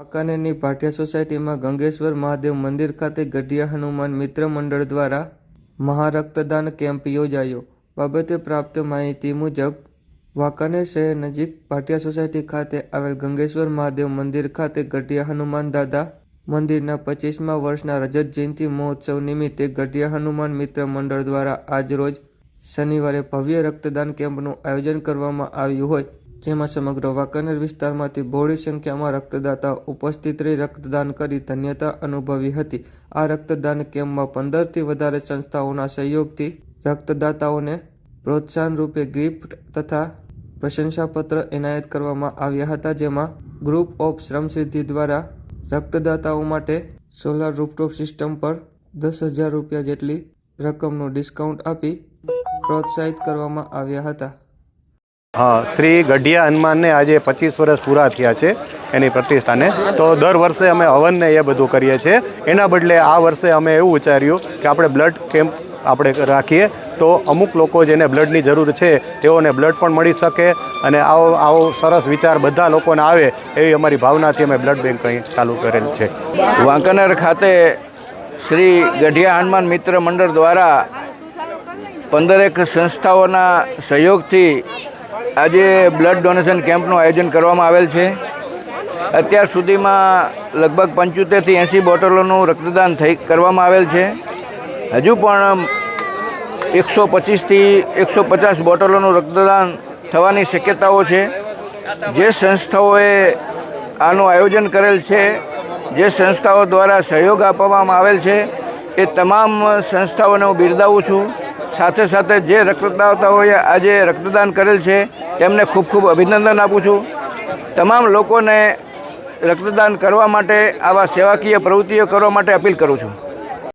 વાંકાનેરની ભાટિયા સોસાયટીમાં ગંગેશ્વર મહાદેવ મંદિર ખાતે ગઢિયા હનુમાન મિત્ર મંડળ દ્વારા મહારક્તદાન કેમ્પ યોજાયો। બાબતે પ્રાપ્ત માહિતી મુજબ વાંકાનેર શહેર નજીક ભાટિયા સોસાયટી ખાતે આવેલ ગંગેશ્વર મહાદેવ મંદિર ખાતે ગઢિયા હનુમાન દાદા મંદિરના 25મા વર્ષના રજત જયંતિ મહોત્સવ નિમિત્તે ગઢિયા હનુમાન મિત્ર મંડળ દ્વારા આજરોજ શનિવારે ભવ્ય રક્તદાન કેમ્પનું આયોજન કરવામાં આવ્યું હોય, જેમાં સમગ્ર વાંકાનેર વિસ્તારમાંથી બહોળી સંખ્યામાં રક્તદાતાઓ ઉપસ્થિત રહી રક્તદાન કરી ધન્યતા અનુભવી હતી। આ રક્તદાન કેમ્પમાં 15થી વધારે સંસ્થાઓના સહયોગથી રક્તદાતાઓને પ્રોત્સાહન રૂપે ગિફ્ટ તથા પ્રશંસાપત્ર એનાયત કરવામાં આવ્યા હતા, જેમાં ગ્રુપ ઓફ શ્રમસિદ્ધિ દ્વારા રક્તદાતાઓ માટે સોલાર રૂફટોપ સિસ્ટમ પર 10,000 રૂપિયા જેટલી રકમનું ડિસ્કાઉન્ટ આપી પ્રોત્સાહિત કરવામાં આવ્યા હતા। हाँ, श्री गढ़िया हनुमान ने आज 25 वर्ष पूरा थया छे एनी प्रतिष्ठाने। तो दर वर्षे अमे हवन ने ये बधुं करीए छे। एना बदले आ वर्षे अमे एवुं विचार्युं के आपणे ब्लड केम्प आपणे राखीए तो अमुक लोको जेने ब्लडनी जरूर छे तेओने ब्लड पण मळी शके अने आवो सरस विचार बधा लोकोने आवे एवी अमारी भावनाथी अमे ब्लड बैंक અહીં ચાલુ કરેલ છે। વાંકાનેર ખાતે શ્રી ગઢિયા હનુમાન મિત્ર મંડળ દ્વારા 15 સંસ્થાઓના સહયોગથી આજે બ્લડ ડોનેશન કેમ્પનું આયોજન કરવામાં આવેલ છે। અત્યાર સુધીમાં લગભગ 75 થી 80 બોટલોનું રક્તદાન કરવામાં આવેલ છે। હજુ પણ 125 થી 150 બોટલોનું રક્તદાન થવાની શક્યતાઓ છે। જે સંસ્થાઓએ આનું આયોજન કરેલ છે, જે સંસ્થાઓ દ્વારા સહયોગ આપવામાં આવેલ છે, એ તમામ સંસ્થાઓને હું બિરદાવું છું। સાથે સાથે જે રક્તદાતાઓએ આજે રક્તદાન કરેલ છે તેમને ખૂબ ખૂબ અભિનંદન આપું છું। તમામ લોકોને રક્તદાન કરવા માટે, આવા સેવાકીય પ્રવૃત્તિઓ કરવા માટે અપીલ કરું છું।